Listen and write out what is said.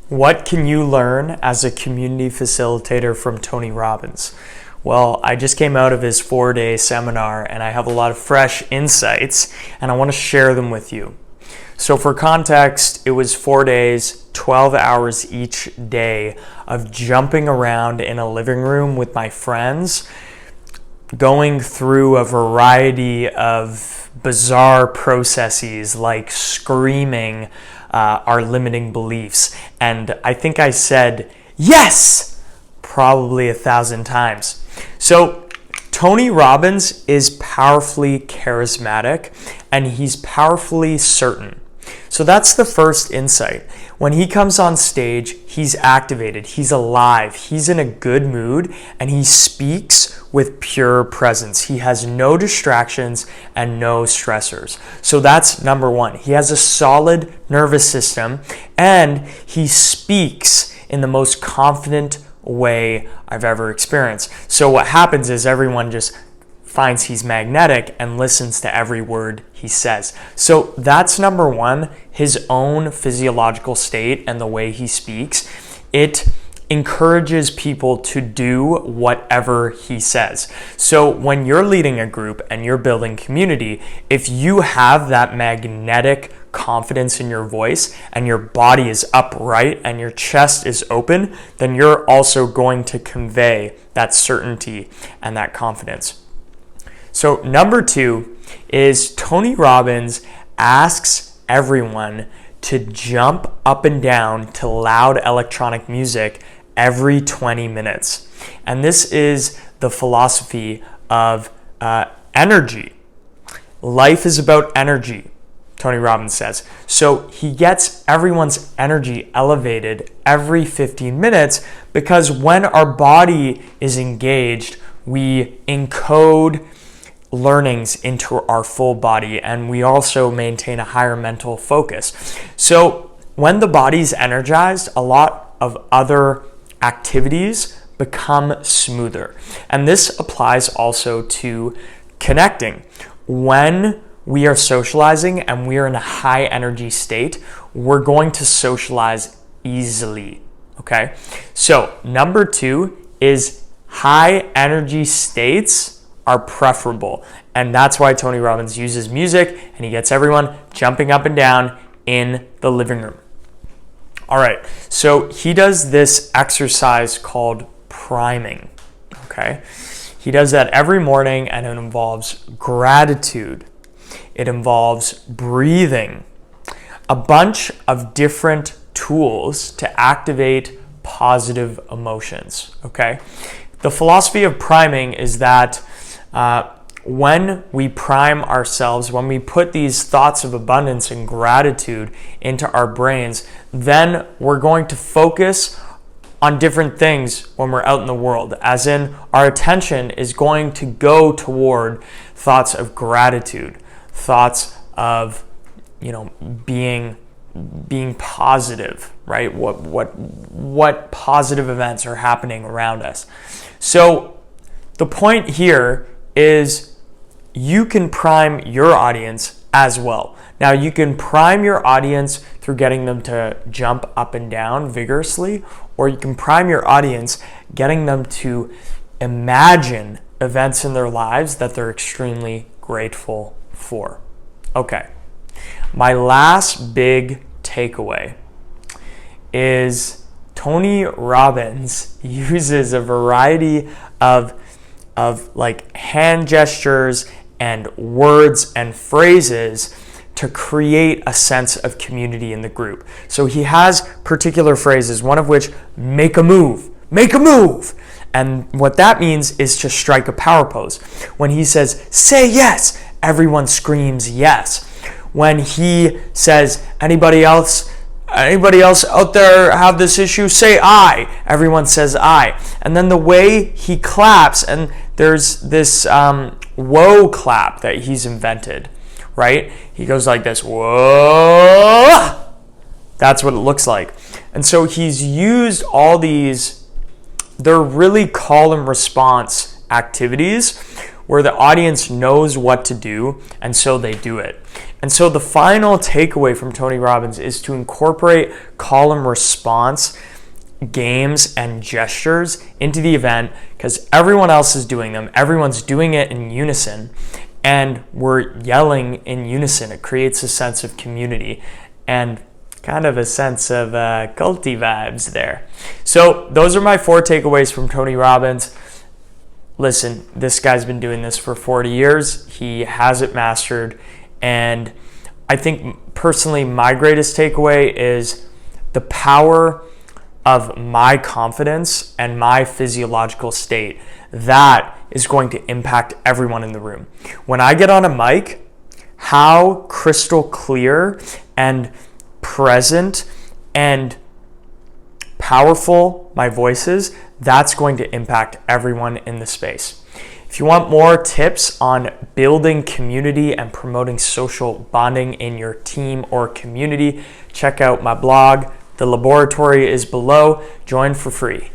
What can you learn as a community facilitator from Tony Robbins? Well, I just came out of his 4-day seminar and I have a lot of fresh insights and I want to share them with you. So for context, it was 4 days, 12 hours each day of jumping around in a living room with my friends, going through a variety of bizarre processes like screaming our limiting beliefs. And I think I said, yes, probably 1,000 times. So Tony Robbins is powerfully charismatic and he's powerfully certain. So that's the first insight. When he comes on stage, he's activated, he's alive, he's in a good mood, and he speaks with pure presence. He has no distractions and no stressors. So that's number one. He has a solid nervous system, and he speaks in the most confident way I've ever experienced. So what happens is everyone just finds he's magnetic and listens to every word he says. So that's number one, his own physiological state and the way he speaks. It encourages people to do whatever he says. So when you're leading a group and you're building community, if you have that magnetic confidence in your voice and your body is upright and your chest is open, then you're also going to convey that certainty and that confidence. So number two is Tony Robbins asks everyone to jump up and down to loud electronic music every 20 minutes. And this is the philosophy of energy. Life is about energy, Tony Robbins says. So he gets everyone's energy elevated every 15 minutes because when our body is engaged, we encode learnings into our full body, and we also maintain a higher mental focus. So when the body's energized, a lot of other activities become smoother. And this applies also to connecting. When we are socializing and we are in a high energy state, we're going to socialize easily, okay? So number two is high energy states are preferable. And that's why Tony Robbins uses music and he gets everyone jumping up and down in the living room. All right, so he does this exercise called priming, okay? He does that every morning and it involves gratitude. It involves breathing, a bunch of different tools to activate positive emotions, okay? The philosophy of priming is that when we prime ourselves, when we put these thoughts of abundance and gratitude into our brains, then we're going to focus on different things when we're out in the world. As in, our attention is going to go toward thoughts of gratitude, thoughts of, being positive, right? What positive events are happening around us. So the point here is you can prime your audience as well. Now you can prime your audience through getting them to jump up and down vigorously, or you can prime your audience getting them to imagine events in their lives that they're extremely grateful for. Okay, my last big takeaway is Tony Robbins uses a variety of like hand gestures and words and phrases to create a sense of community in the group. So he has particular phrases, one of which, make a move. And what that means is to strike a power pose. When he says, say yes, everyone screams yes. When he says, anybody else out there have this issue? Say I. Everyone says I. And then the way he claps, and there's this whoa clap that he's invented, right? He goes like this, whoa. That's what it looks like. And so he's used all these, they're really call and response activities where the audience knows what to do, and so they do it. And so the final takeaway from Tony Robbins is to incorporate call and response games and gestures into the event, because everyone else is doing them. Everyone's doing it in unison, and we're yelling in unison. It creates a sense of community and kind of a sense of culty vibes there. So those are my 4 takeaways from Tony Robbins. Listen, this guy's been doing this for 40 years. He has it mastered. And I think personally, my greatest takeaway is the power of my confidence and my physiological state. That is going to impact everyone in the room. When I get on a mic, how crystal clear and present and powerful my voice is, that's going to impact everyone in the space. If you want more tips on building community and promoting social bonding in your team or community, check out my blog. The laboratory is below. Join for free.